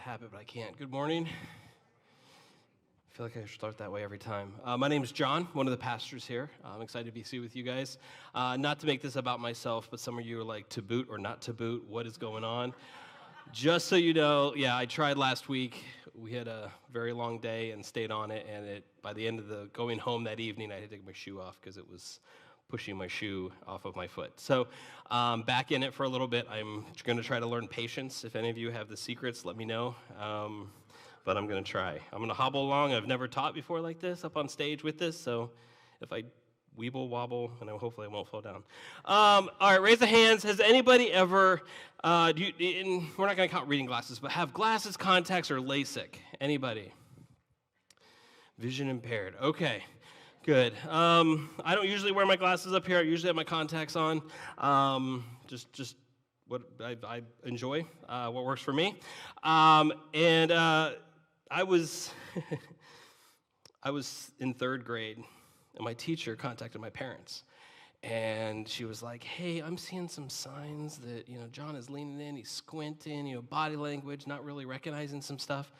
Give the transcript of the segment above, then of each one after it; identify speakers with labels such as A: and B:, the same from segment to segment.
A: habit, but I can't. Good morning. I feel like I should start that way every time. My name is John, one of the pastors here. I'm excited to be with you guys. Not to make this about myself, but some of you are like, to boot or not to boot, what is going on? Just so you know, yeah, I tried last week. We had a very long day and stayed on it, and by the end of the going home that evening, I had to take my shoe off because it was pushing my shoe off of my foot. So back in it for a little bit. I'm going to try to learn patience. If any of you have the secrets, let me know. But I'm going to try. I'm going to hobble along. I've never taught before like this, up on stage with this, so if I weeble, wobble, and hopefully I won't fall down. All right, raise the hands. Has anybody ever, we're not going to count reading glasses, but have glasses, contacts, or LASIK? Anybody? Vision impaired. Okay. Good. I don't usually wear my glasses up here. I usually have my contacts on. Just what I enjoy, what works for me. I was I was in third grade, and my teacher contacted my parents, and she was like, "Hey, I'm seeing some signs that John is leaning in, he's squinting, body language, not really recognizing some stuff.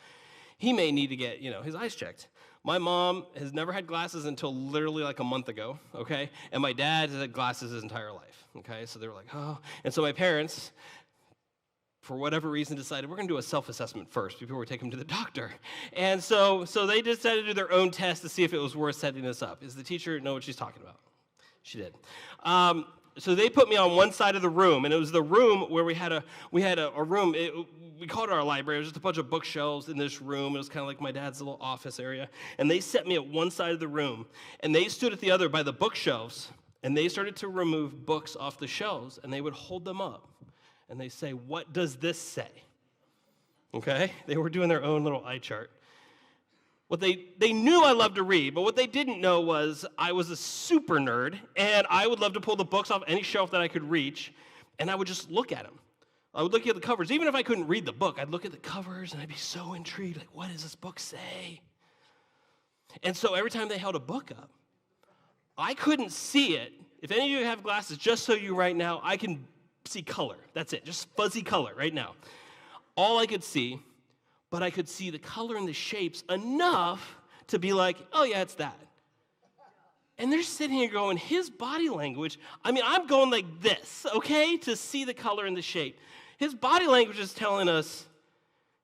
A: He may need to get his eyes checked." My mom has never had glasses until literally like a month ago, okay? And my dad has had glasses his entire life, okay? So they were like, oh. And so my parents, for whatever reason, decided we're going to do a self-assessment first before we take him to the doctor. And so they decided to do their own test to see if it was worth setting this up. Does the teacher know what she's talking about? She did. So they put me on one side of the room, and it was the room where we had a room. We called it our library. It was just a bunch of bookshelves in this room. It was kind of like my dad's little office area. And they set me at one side of the room, and they stood at the other by the bookshelves, and they started to remove books off the shelves, and they would hold them up, and they say, "What does this say?" Okay? They were doing their own little eye chart. What they knew I loved to read, but what they didn't know was I was a super nerd, and I would love to pull the books off any shelf that I could reach, and I would just look at them. I would look at the covers. Even if I couldn't read the book, I'd look at the covers, and I'd be so intrigued, like, what does this book say? And so every time they held a book up, I couldn't see it. If any of you have glasses, just so you right now, I can see color. That's it, just fuzzy color right now. All I could see, but I could see the color and the shapes enough to be like, oh yeah, it's that. And they're sitting here going, his body language, I'm going like this, okay, to see the color and the shape. His body language is telling us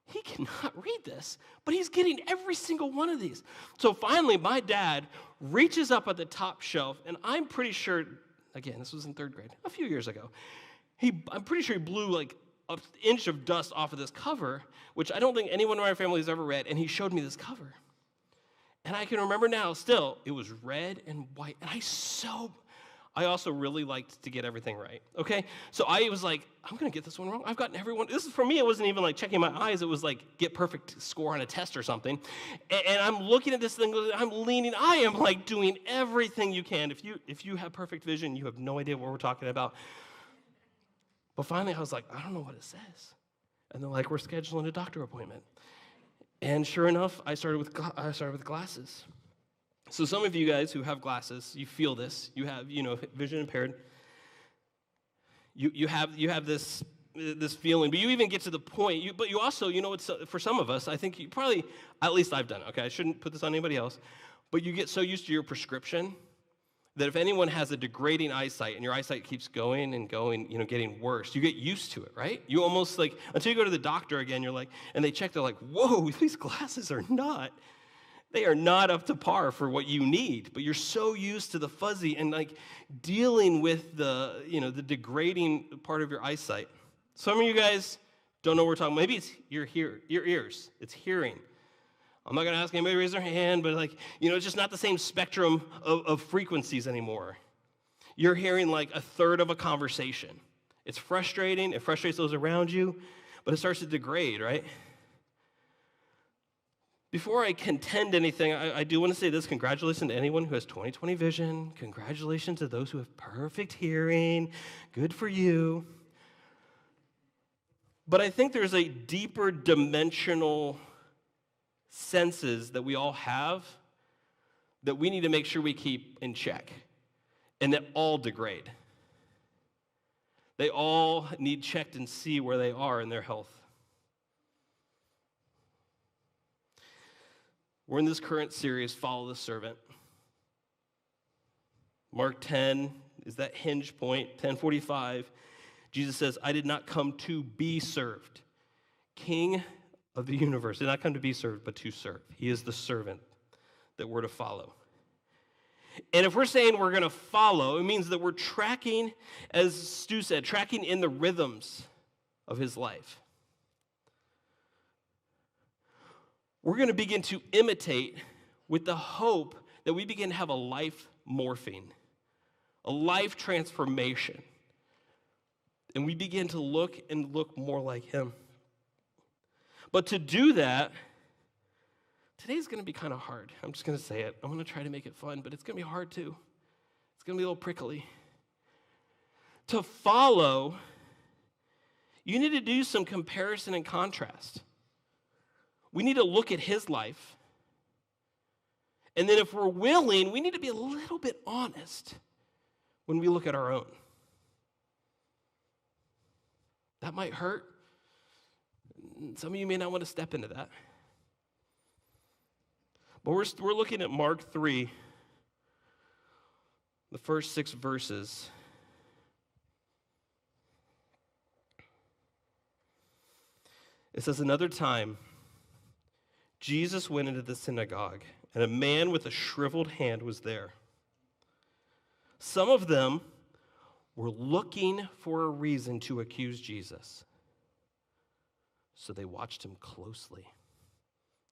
A: he cannot read this, but he's getting every single one of these. So finally, my dad reaches up at the top shelf, and I'm pretty sure, again, this was in third grade, a few years ago, I'm pretty sure he blew like an inch of dust off of this cover, which I don't think anyone in my family has ever read, and he showed me this cover. And I can remember now, still, it was red and white, and I also really liked to get everything right, okay? So I was like, I'm going to get this one wrong. I've gotten everyone. This is, for me, it wasn't even like checking my eyes. It was like get perfect score on a test or something. And I'm looking at this thing, I'm leaning. I am like doing everything you can. If you have perfect vision, you have no idea what we're talking about. But finally, I was like, I don't know what it says. And they're like, we're scheduling a doctor appointment. And sure enough, I started with glasses. So some of you guys who have glasses, you feel this. You have, vision impaired. You have this feeling, but you even get to the point. But you also, it's for some of us. I think you probably, at least I've done it. Okay, I shouldn't put this on anybody else. But you get so used to your prescription that if anyone has a degrading eyesight and your eyesight keeps going and going, getting worse, you get used to it, right? You almost like, until you go to the doctor again, you're like, and they check, they're like, whoa, these glasses are not up to par for what you need. But you're so used to the fuzzy and like dealing with the, the degrading part of your eyesight. Some of you guys don't know what we're talking about. Maybe it's your ears, it's hearing. I'm not going to ask anybody to raise their hand, but it's just not the same spectrum of frequencies anymore. You're hearing like a third of a conversation. It's frustrating. It frustrates those around you, but it starts to degrade, right? Before I contend anything, I do want to say this. Congratulations to anyone who has 20/20 vision. Congratulations to those who have perfect hearing. Good for you. But I think there's a deeper dimensional senses that we all have that we need to make sure we keep in check, and that all degrade. They all need checked and see where they are in their health. We're in this current series, Follow the Servant. Mark 10 is that hinge point, 10:45. Jesus says, I did not come to be served. King of the universe did not come to be served, but to serve. He is the servant that we're to follow. And if we're saying we're going to follow, it means that we're tracking, as Stu said, tracking in the rhythms of his life. We're going to begin to imitate with the hope that we begin to have a life morphing, a life transformation. And we begin to look more like him. But to do that, today's going to be kind of hard. I'm just going to say it. I'm going to try to make it fun, but it's going to be hard too. It's going to be a little prickly. To follow, you need to do some comparison and contrast. We need to look at his life. And then if we're willing, we need to be a little bit honest when we look at our own. That might hurt. Some of you may not want to step into that. But we're looking at Mark 3, the first 6 verses. It says, another time, Jesus went into the synagogue, and a man with a shriveled hand was there. Some of them were looking for a reason to accuse Jesus. So they watched him closely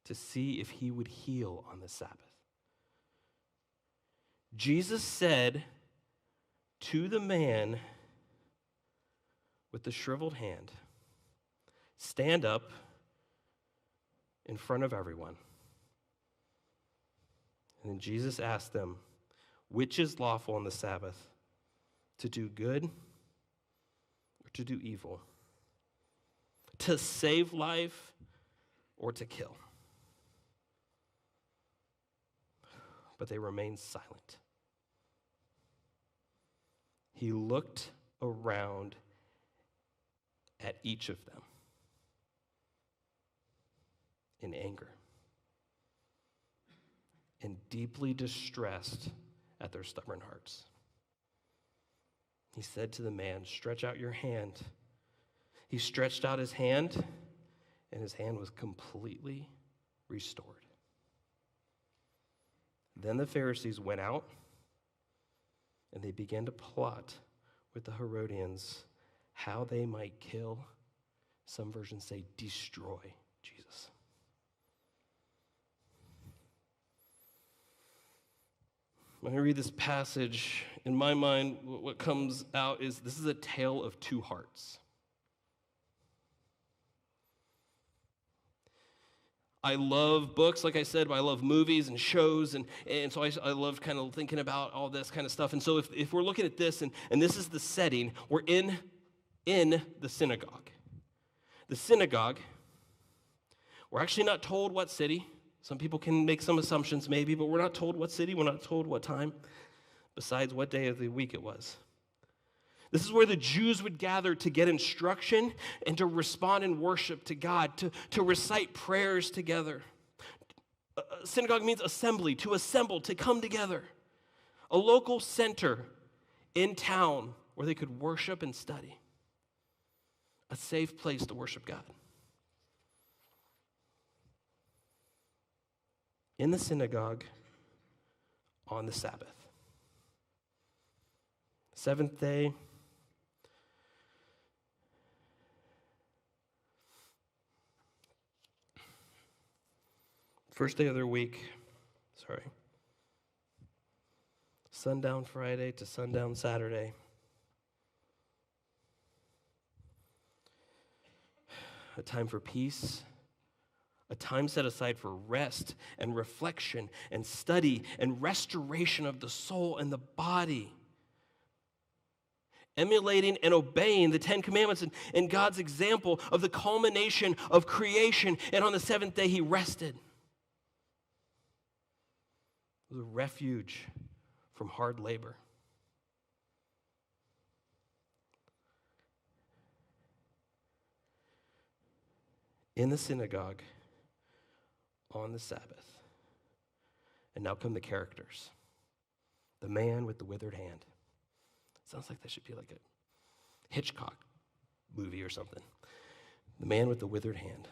A: to see if he would heal on the Sabbath. Jesus said to the man with the shriveled hand, stand up in front of everyone. And then Jesus asked them, which is lawful on the Sabbath, to do good or to do evil, to save life or to kill? But they remained silent. He looked around at each of them in anger and deeply distressed at their stubborn hearts. He said to the man, stretch out your hand. He stretched out his hand, and his hand was completely restored. Then the Pharisees went out, and they began to plot with the Herodians how they might kill, some versions say destroy, Jesus. When I read this passage, in my mind, what comes out is this is a tale of two hearts. I love books, like I said, but I love movies and shows, and so I love kind of thinking about all this kind of stuff. And so if we're looking at this, and this is the setting, we're in the synagogue. The synagogue, we're actually not told what city. Some people can make some assumptions maybe, but we're not told what city, we're not told what time, besides what day of the week it was. This is where the Jews would gather to get instruction and to respond in worship to God, to recite prayers together. Synagogue means assembly, to assemble, to come together. A local center in town where they could worship and study. A safe place to worship God. In the synagogue on the Sabbath. Seventh day. First day of their week. Sundown Friday to sundown Saturday. A time for peace. A time set aside for rest and reflection and study and restoration of the soul and the body. Emulating and obeying the Ten Commandments and God's example of the culmination of creation. And on the seventh day, he rested. It was a refuge from hard labor. In the synagogue, on the Sabbath. And now come the characters. The man with the withered hand. Sounds like that should be like a Hitchcock movie or something. The man with the withered hand.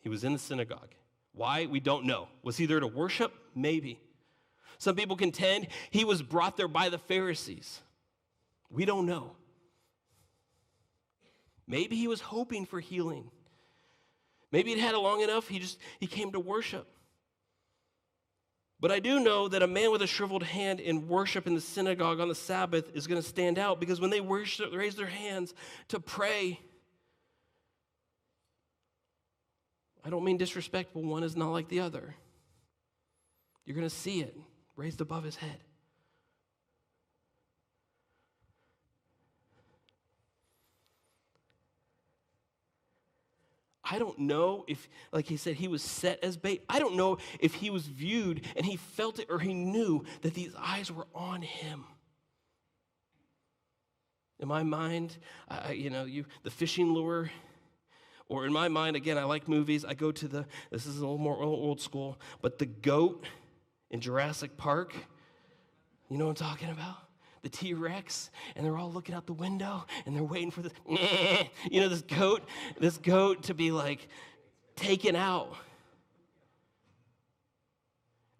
A: He was in the synagogue. Why? We don't know. Was he there to worship? Maybe. Some people contend he was brought there by the Pharisees. We don't know. Maybe he was hoping for healing. Maybe he'd had it long enough, he came to worship. But I do know that a man with a shriveled hand in worship in the synagogue on the Sabbath is going to stand out, because when they worship, raise their hands to pray, I don't mean disrespectful, one is not like the other. You're going to see it raised above his head. I don't know if, like he said, he was set as bait. I don't know if he was viewed and he felt it or he knew that these eyes were on him. In my mind, the fishing lure, or in my mind, again, I like movies. I go to this is a little more old school, but the goat in Jurassic Park, you know what I'm talking about? The T-Rex, and they're all looking out the window, and they're waiting for this goat to be like taken out.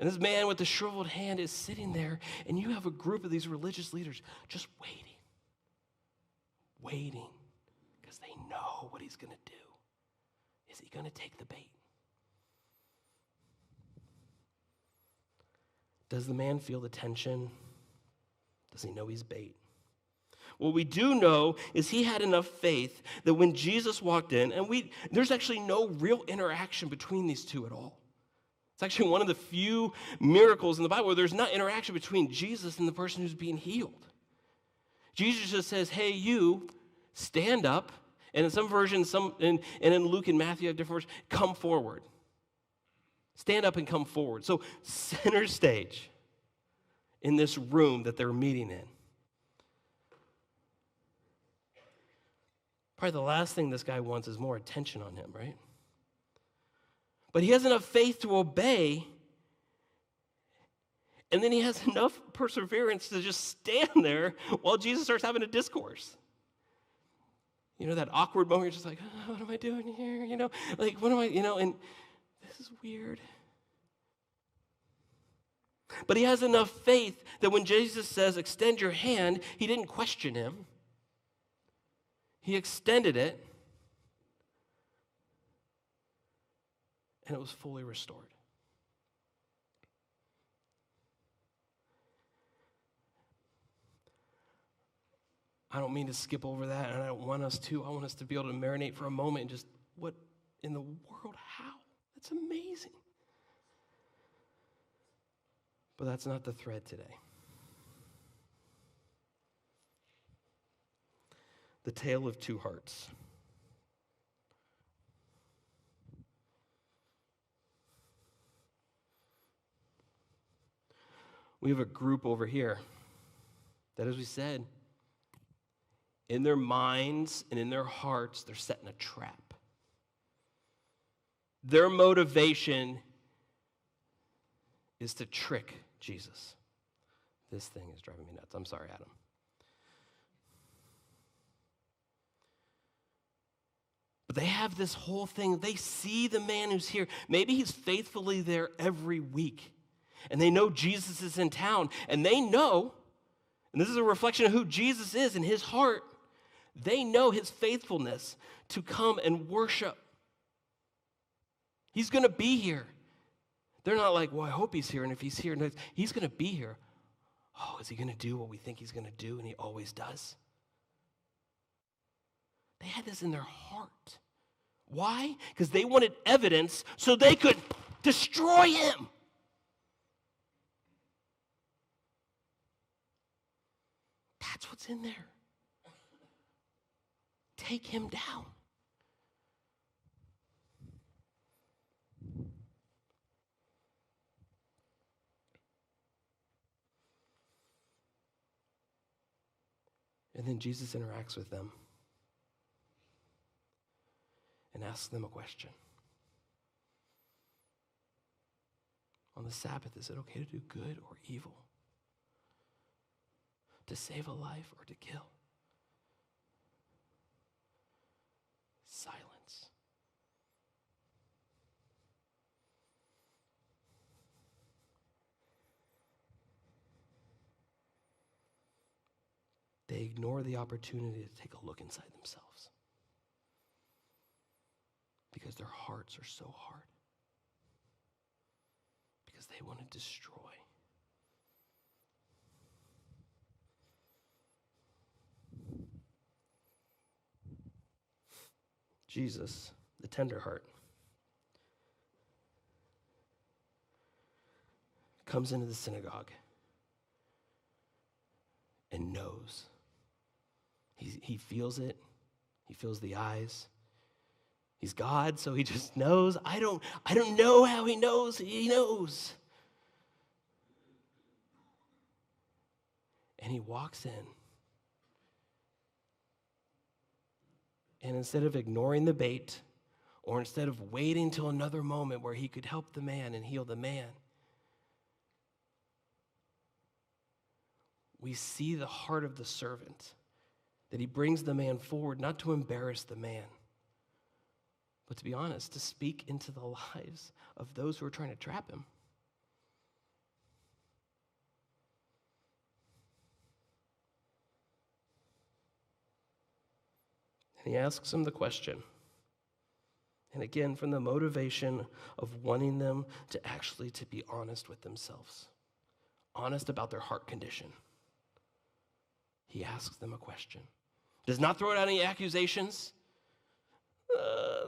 A: And this man with the shriveled hand is sitting there, and you have a group of these religious leaders just waiting, because they know what he's going to do. Is he going to take the bait? Does the man feel the tension? Does he know he's bait? What we do know is he had enough faith that when Jesus walked in, and there's actually no real interaction between these two at all. It's actually one of the few miracles in the Bible where there's not interaction between Jesus and the person who's being healed. Jesus just says, hey, you, stand up. And in some versions, and in Luke and Matthew have different versions, come forward. Stand up and come forward. So center stage in this room that they're meeting in. Probably the last thing this guy wants is more attention on him, right? But he has enough faith to obey, and then he has enough perseverance to just stand there while Jesus starts having a discourse. You know, that awkward moment, you're just like, oh, what am I doing here? What am I, and this is weird. But he has enough faith that when Jesus says, extend your hand, he didn't question him. He extended it, and it was fully restored. I don't mean to skip over that, and I don't want us to. I want us to be able to marinate for a moment and just, what in the world, how? That's amazing. But that's not the thread today. The tale of two hearts. We have a group over here that, as we said, in their minds and in their hearts, they're setting a trap. Their motivation is to trick Jesus. This thing is driving me nuts. I'm sorry, Adam. But they have this whole thing. They see the man who's here. Maybe he's faithfully there every week. And they know Jesus is in town. And they know, and this is a reflection of who Jesus is in his heart, they know his faithfulness to come and worship. He's going to be here. They're not like, well, I hope he's here. And if he's here, he's going to be here. Oh, is he going to do what we think he's going to do? And he always does. They had this in their heart. Why? Because they wanted evidence so they could destroy him. That's what's in there. Take him down. And then Jesus interacts with them and asks them a question. on the Sabbath, is it okay to do good or evil? To save a life or to kill? Silence. They ignore the opportunity to take a look inside themselves because their hearts are so hard, because they want to destroy. Jesus, the tender heart, comes into the synagogue and knows. He feels it. He feels the eyes. He's God, so he just knows. I don't know how he knows. He knows. And he walks in. And instead of ignoring the bait, or instead of waiting till another moment where he could help the man and heal the man, we see the heart of the servant, that he brings the man forward, not to embarrass the man, but to be honest, to speak into the lives of those who are trying to trap him. And he asks him the question. And again, from the motivation of wanting them to actually to be honest with themselves, honest about their heart condition. He asks them a question. Does not throw out any accusations.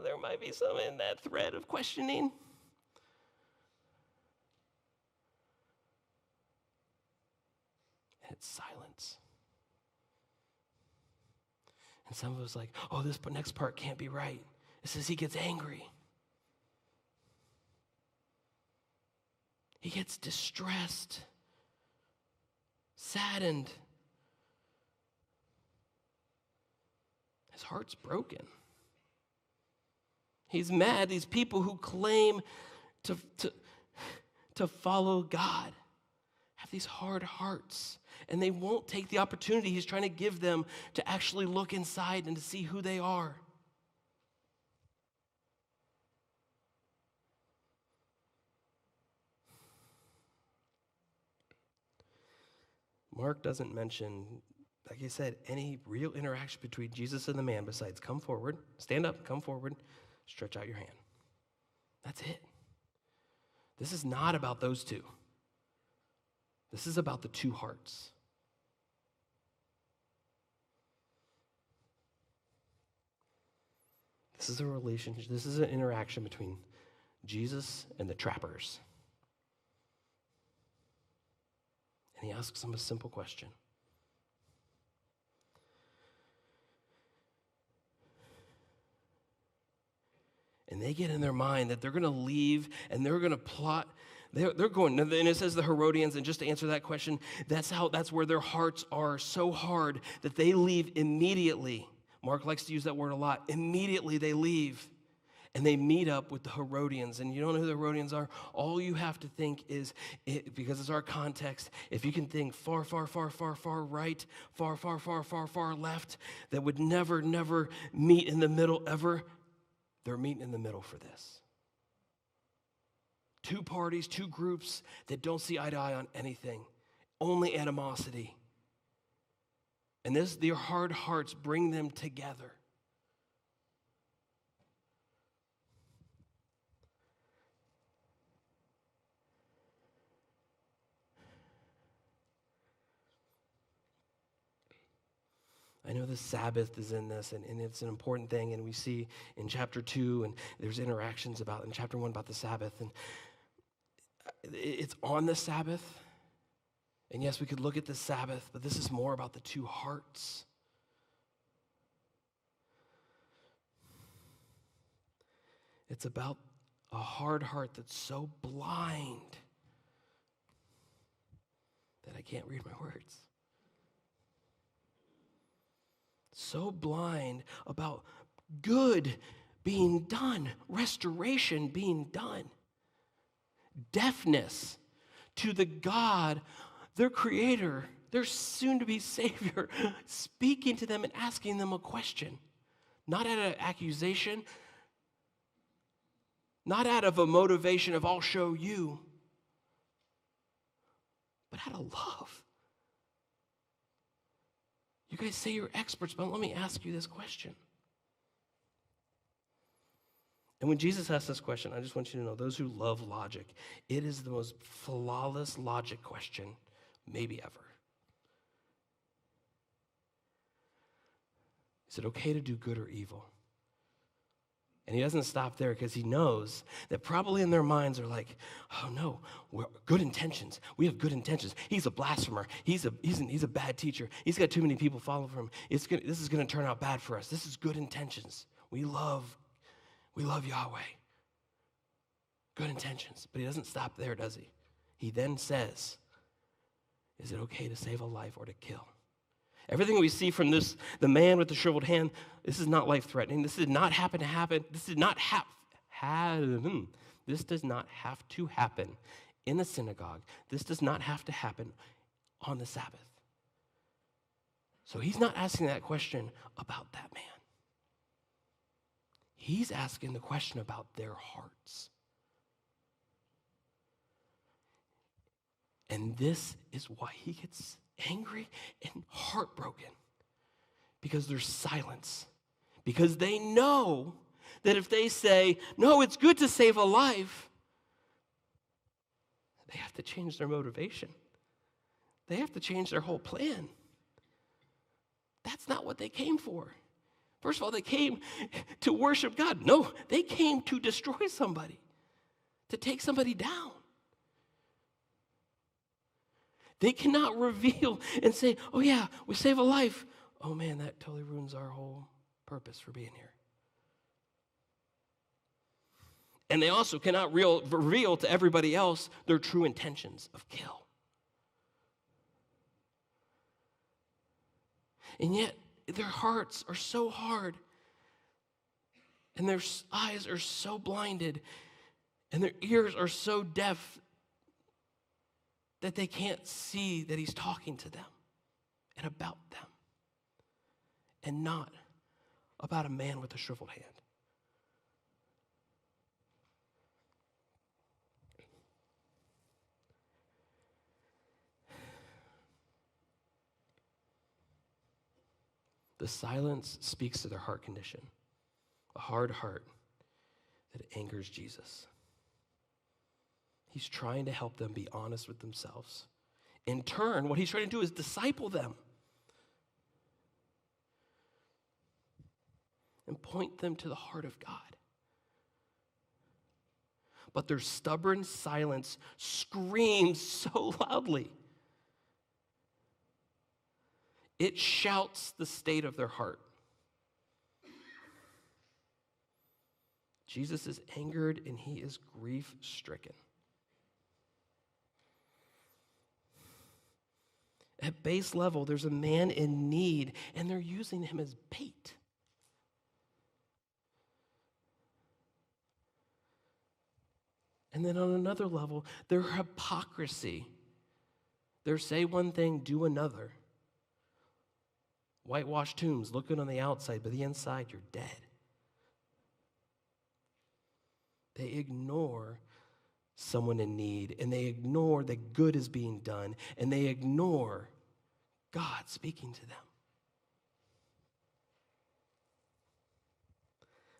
A: There might be some in that thread of questioning. And it's silence. And some of us like, oh, this next part can't be right. It says he gets angry. He gets distressed, saddened. His heart's broken. He's mad. These people who claim to follow God have these hard hearts, and they won't take the opportunity he's trying to give them to actually look inside and to see who they are. Mark doesn't mention, like I said, any real interaction between Jesus and the man besides come forward, stand up, come forward, stretch out your hand. That's it. This is not about those two. This is about the two hearts. This is a relationship, this is an interaction between Jesus and the trappers. And he asks them a simple question. And they get in their mind that they're going to leave and they're going to plot. They're going, and it says the Herodians, and just to answer that question, that's where their hearts are so hard that they leave immediately. Mark likes to use that word a lot. Immediately they leave and they meet up with the Herodians. And you don't know who the Herodians are? All you have to think is, because it's our context, if you can think far, far, far, far, far right, far, far, far, far, far left, that would never, never meet in the middle ever, they're meeting in the middle for this. Two parties, two groups that don't see eye to eye on anything, only animosity. And their hard hearts bring them together. I know the Sabbath is in this, and it's an important thing, and we see in chapter 2, and there's interactions in chapter 1 about the Sabbath, and it's on the Sabbath. And yes, we could look at the Sabbath, but this is more about the two hearts. It's about a hard heart that's so blind that I can't read my words. So blind about good being done, restoration being done, deafness to the God, their creator, their soon-to-be Savior, speaking to them and asking them a question. Not out of accusation, not out of a motivation of I'll show you, but out of love. You guys say you're experts, but let me ask you this question. And when Jesus asked this question, I just want you to know, those who love logic, it is the most flawless logic question maybe ever. Is it okay to do good or evil? And he doesn't stop there because he knows that probably in their minds are like, oh no, we're good intentions. We have good intentions. He's a blasphemer. He's a bad teacher. He's got too many people following him. This is going to turn out bad for us. This is good intentions. We love Yahweh. Good intentions. But he doesn't stop there, does he? He then says, is it okay to save a life or to kill? Everything we see from this, the man with the shriveled hand, this is not life-threatening. This did not happen to happen. This does not have to happen in a synagogue. This does not have to happen on the Sabbath. So he's not asking that question about that man. He's asking the question about their hearts. And this is why he gets angry and heartbroken, because there's silence. Because they know that if they say, no, it's good to save a life, they have to change their motivation. They have to change their whole plan. That's not what they came for. First of all, they came to worship God. No, they came to destroy somebody, to take somebody down. They cannot reveal and say, oh yeah, we save a life. Oh man, that totally ruins our whole purpose for being here. And they also cannot reveal to everybody else their true intentions of kill. And yet, their hearts are so hard, and their eyes are so blinded, and their ears are so deaf that they can't see that he's talking to them and about them, and not about a man with a shriveled hand. The silence speaks to their heart condition, a hard heart that angers Jesus. He's trying to help them be honest with themselves. In turn, what he's trying to do is disciple them and point them to the heart of God. But their stubborn silence screams so loudly. It shouts the state of their heart. Jesus is angered and he is grief-stricken. At base level, there's a man in need, and they're using him as bait. And then on another level, their hypocrisy. They're say one thing, do another. Whitewashed tombs, look good on the outside, but the inside, you're dead. They ignore someone in need, and they ignore that good is being done, and they ignore God speaking to them.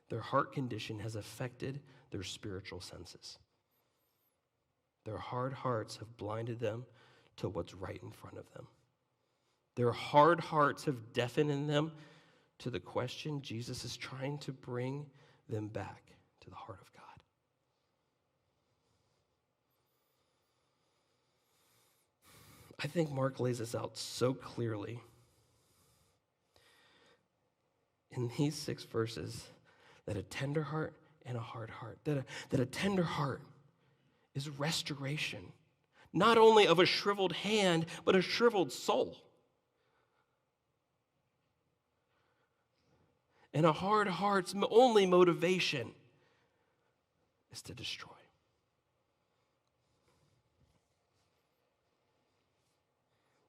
A: Their heart condition has affected their spiritual senses. Their hard hearts have blinded them to what's right in front of them. Their hard hearts have deafened them to the question Jesus is trying to bring them back to the heart of God. I think Mark lays this out so clearly in these 6 verses that a tender heart and a hard heart, that a tender heart is restoration, not only of a shriveled hand, but a shriveled soul. And a hard heart's only motivation is to destroy.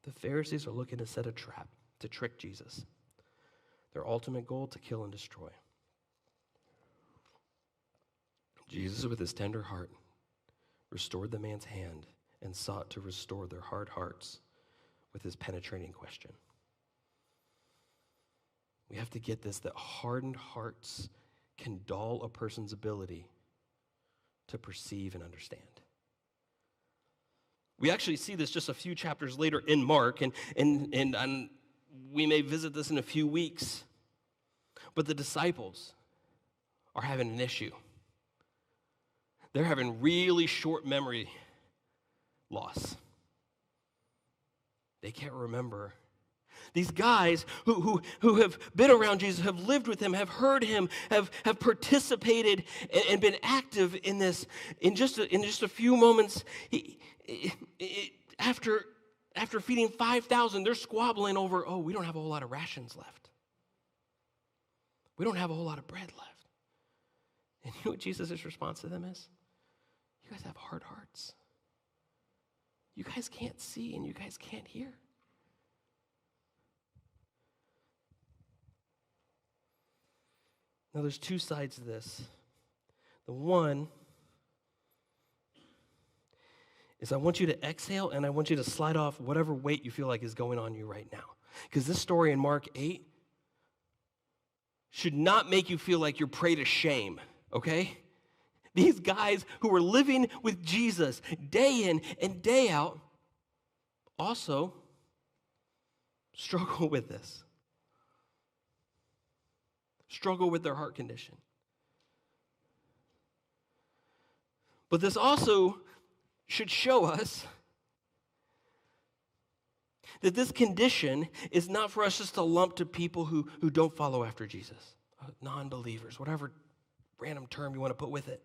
A: The Pharisees are looking to set a trap to trick Jesus. Their ultimate goal, to kill and destroy. Jesus, with his tender heart, restored the man's hand and sought to restore their hard hearts with his penetrating question. We have to get this, that hardened hearts can dull a person's ability to perceive and understand. We actually see this just a few chapters later in Mark, and we may visit this in a few weeks. But the disciples are having an issue. They're having really short memory loss. They can't remember. These guys who have been around Jesus, have lived with him, have heard him, have participated and been active in this. In just a few moments, after feeding 5,000, they're squabbling over, oh, we don't have a whole lot of rations left. We don't have a whole lot of bread left. And you know what Jesus' response to them is? You guys have hard hearts. You guys can't see and you guys can't hear. Now, there's two sides to this. The one is I want you to exhale and I want you to slide off whatever weight you feel like is going on you right now. Because this story in Mark 8 should not make you feel like you're prey to shame, okay? These guys who were living with Jesus day in and day out also struggle with this. Struggle with their heart condition. But this also should show us that this condition is not for us just to lump to people who don't follow after Jesus, non-believers, whatever random term you want to put with it.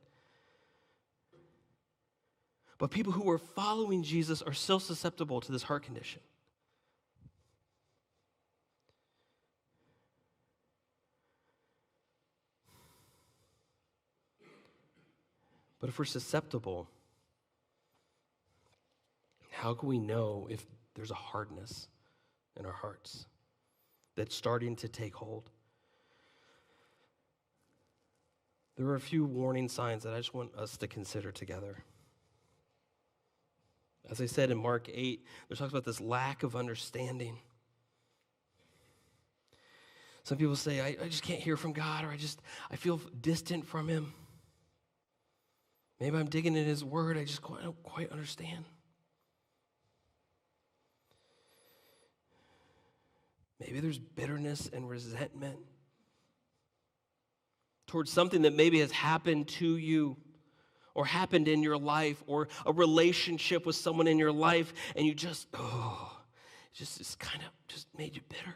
A: But people who are following Jesus are still susceptible to this heart condition. But if we're susceptible, how can we know if there's a hardness in our hearts that's starting to take hold? There are a few warning signs that I just want us to consider together. As I said in Mark 8, it talks about this lack of understanding. Some people say, I just can't hear from God, or I feel distant from him. Maybe I'm digging in his word, I don't quite understand. Maybe there's bitterness and resentment towards something that maybe has happened to you or happened in your life, or a relationship with someone in your life, and you it's kind of just made you bitter.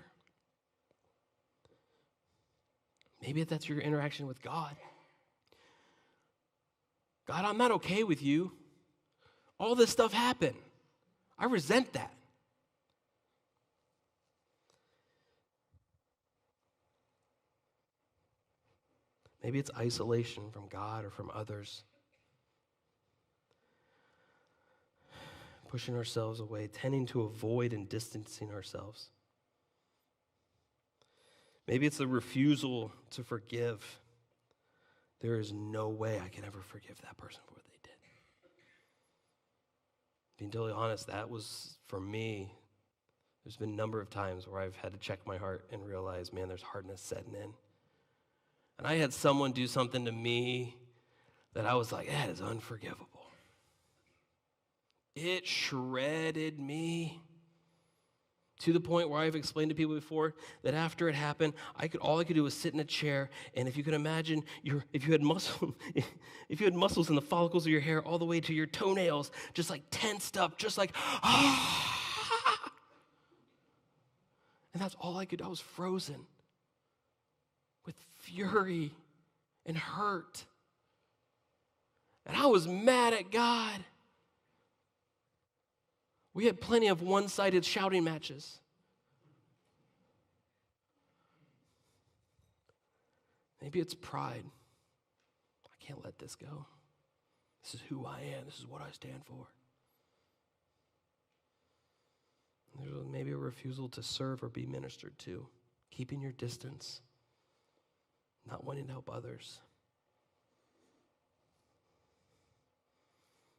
A: Maybe that's your interaction with God. God, I'm not okay with you. All this stuff happened. I resent that. Maybe it's isolation from God or from others. Pushing ourselves away, tending to avoid and distancing ourselves. Maybe it's the refusal to forgive. There is no way I can ever forgive that person for what they did. Being totally honest, that was, for me, there's been a number of times where I've had to check my heart and realize, man, there's hardness setting in. And I had someone do something to me that I was like, that is unforgivable. It shredded me to the point where I've explained to people before that after it happened, all I could do was sit in a chair, and if you could imagine, if you had muscles in the follicles of your hair all the way to your toenails, just like tensed up, just like, and that's all I could do. I was frozen with fury and hurt. And I was mad at God. We had plenty of one-sided shouting matches. Maybe it's pride. I can't let this go. This is who I am. This is what I stand for. There's maybe a refusal to serve or be ministered to, keeping your distance, not wanting to help others.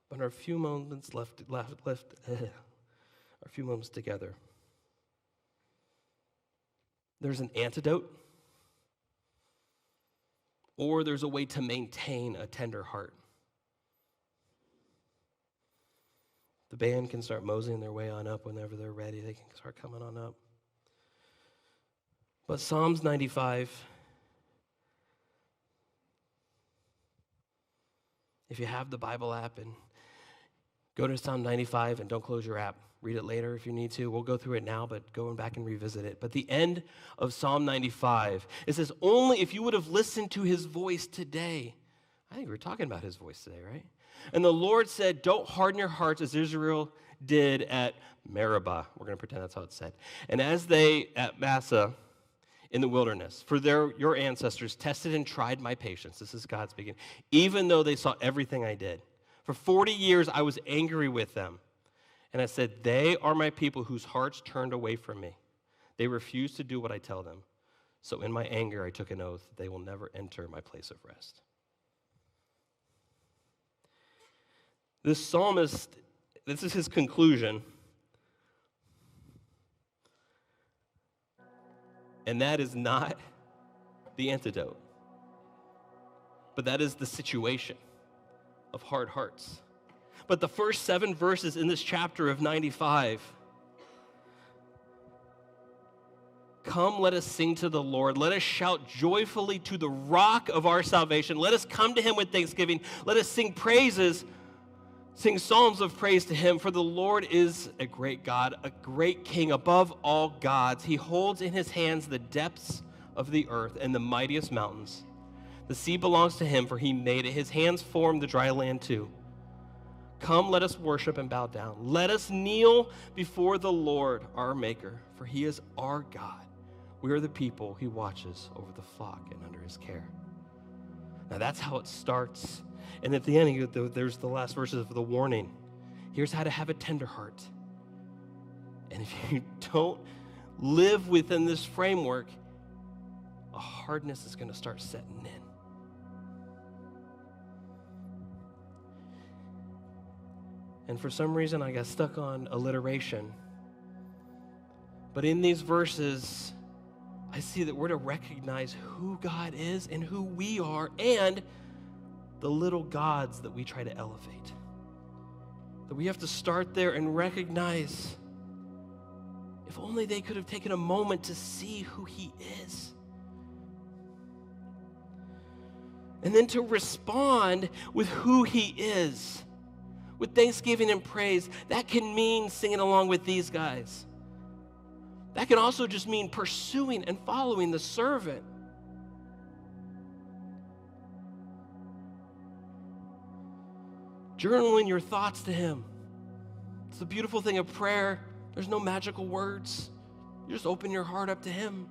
A: But our few moments left, our few moments together, there's an antidote, or there's a way to maintain a tender heart. The band can start moseying their way on up whenever they're ready. They can start coming on up. But Psalms 95, if you have the Bible app, and go to Psalm 95 and don't close your app. Read it later if you need to. We'll go through it now, but go back and revisit it. But the end of Psalm 95, it says, only if you would have listened to his voice today. I think we're talking about his voice today, right? And the Lord said, don't harden your hearts as Israel did at Meribah. We're going to pretend that's how it's said. And as they at Massah in the wilderness, for your ancestors tested and tried my patience. This is God speaking. Even though they saw everything I did. For 40 years I was angry with them. And I said, they are my people whose hearts turned away from me. They refuse to do what I tell them. So in my anger I took an oath, they will never enter my place of rest. This psalmist, this is his conclusion. And that is not the antidote. But that is the situation of hard hearts. But the first 7 verses in this chapter of 95, come, let us sing to the Lord. Let us shout joyfully to the rock of our salvation. Let us come to him with thanksgiving. Let us sing praises, sing psalms of praise to him. For the Lord is a great God, a great King above all gods. He holds in his hands the depths of the earth and the mightiest mountains. The sea belongs to him, for he made it. His hands formed the dry land too. Come, let us worship and bow down. Let us kneel before the Lord, our Maker, for he is our God. We are the people he watches over the flock and under his care. Now that's how it starts. And at the end, there's the last verses of the warning. Here's how to have a tender heart. And if you don't live within this framework, a hardness is going to start setting in. And for some reason, I got stuck on alliteration. But in these verses, I see that we're to recognize who God is and who we are and the little gods that we try to elevate. That we have to start there and recognize, if only they could have taken a moment to see who he is. And then to respond with who he is. With thanksgiving and praise. That can mean singing along with these guys. That can also just mean pursuing and following the servant. Journaling your thoughts to him. It's the beautiful thing of prayer. There's no magical words. You just open your heart up to him.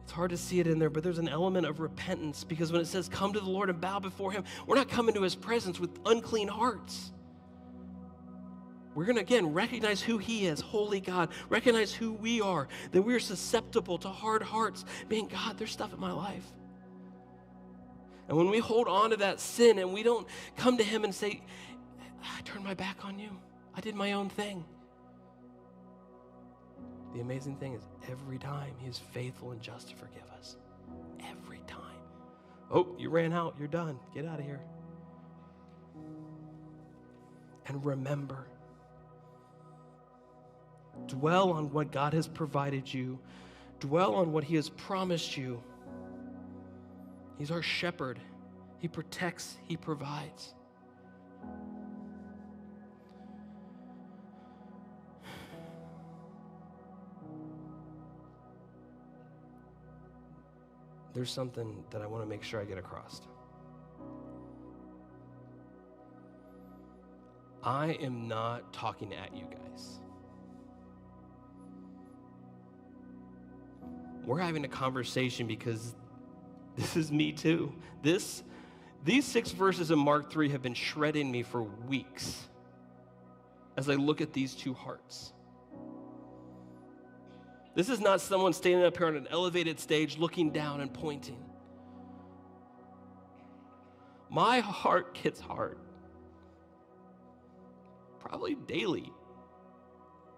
A: It's hard to see it in there, but there's an element of repentance, because when it says come to the Lord and bow before him, we're not coming to his presence with unclean hearts. We're going to, again, recognize who he is, holy God, recognize who we are, that we're susceptible to hard hearts, being, God, there's stuff in my life. And when we hold on to that sin and we don't come to him and say, I turned my back on you, I did my own thing. The amazing thing is every time he is faithful and just to forgive us. Every time. Oh, you ran out. You're done. Get out of here. And remember, dwell on what God has provided you. Dwell on what he has promised you. He's our shepherd. He protects. He provides. There's something that I want to make sure I get across. I am not talking at you guys. We're having a conversation because this is me too. This These 6 verses in Mark 3 have been shredding me for weeks as I look at these two hearts. This is not someone standing up here on an elevated stage looking down and pointing. My heart gets hard. Probably daily.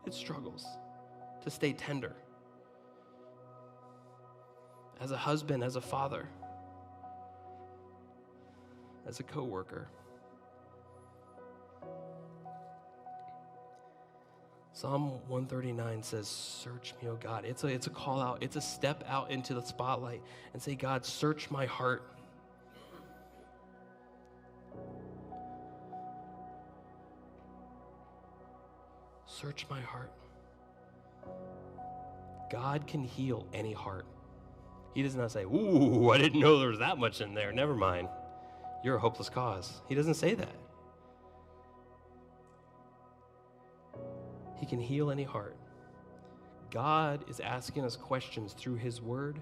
A: It struggles to stay tender. As a husband, as a father, as a coworker. Psalm 139 says, search me, O God. It's a call out. It's a step out into the spotlight and say, God, search my heart. Search my heart. God can heal any heart. He does not say, ooh, I didn't know there was that much in there. Never mind. You're a hopeless cause. He doesn't say that. He can heal any heart. God is asking us questions through his word.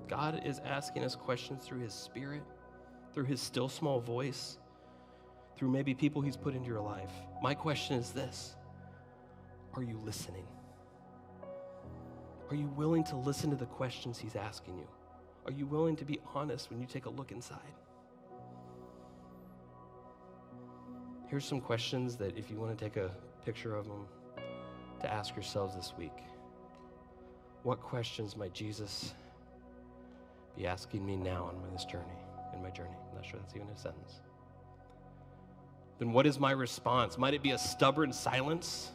A: God is asking us questions through his spirit, through his still small voice, through maybe people he's put into your life. My question is this: are you listening? Are you willing to listen to the questions he's asking you? Are you willing to be honest when you take a look inside? Here's some questions that if you want to take a picture of them, to ask yourselves this week. What questions might Jesus be asking me now in my journey? I'm not sure that's even a sentence. Then what is my response? Might it be a stubborn silence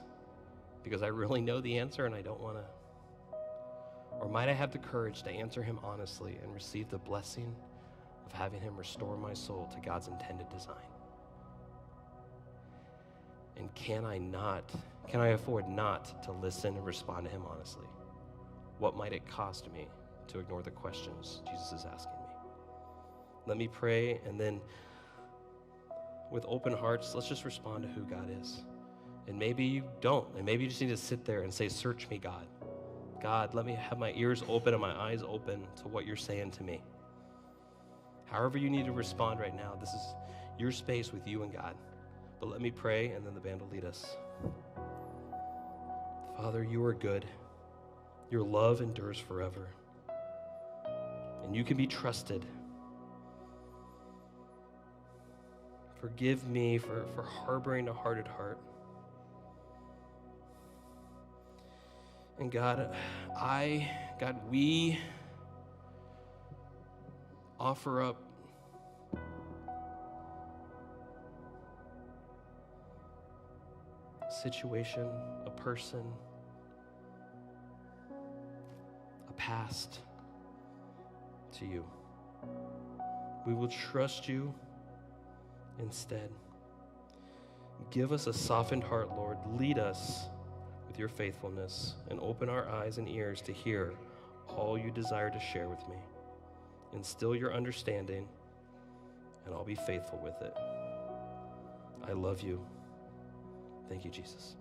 A: because I really know the answer and I don't want to? Or might I have the courage to answer him honestly and receive the blessing of having him restore my soul to God's intended design? And can I afford not to listen and respond to him honestly? What might it cost me to ignore the questions Jesus is asking me? Let me pray, and then with open hearts, let's just respond to who God is. And maybe you don't, and maybe you just need to sit there and say, search me, God. God, let me have my ears open and my eyes open to what you're saying to me. However you need to respond right now, this is your space with you and God. But let me pray, and then the band will lead us. Father, you are good. Your love endures forever. And you can be trusted. Forgive me for harboring a hardened heart. And God, we offer up a situation, a person, a past to you. We will trust you instead. Give us a softened heart, Lord. Lead us with your faithfulness and open our eyes and ears to hear all you desire to share with me. Instill your understanding, and I'll be faithful with it. I love you. Thank you, Jesus.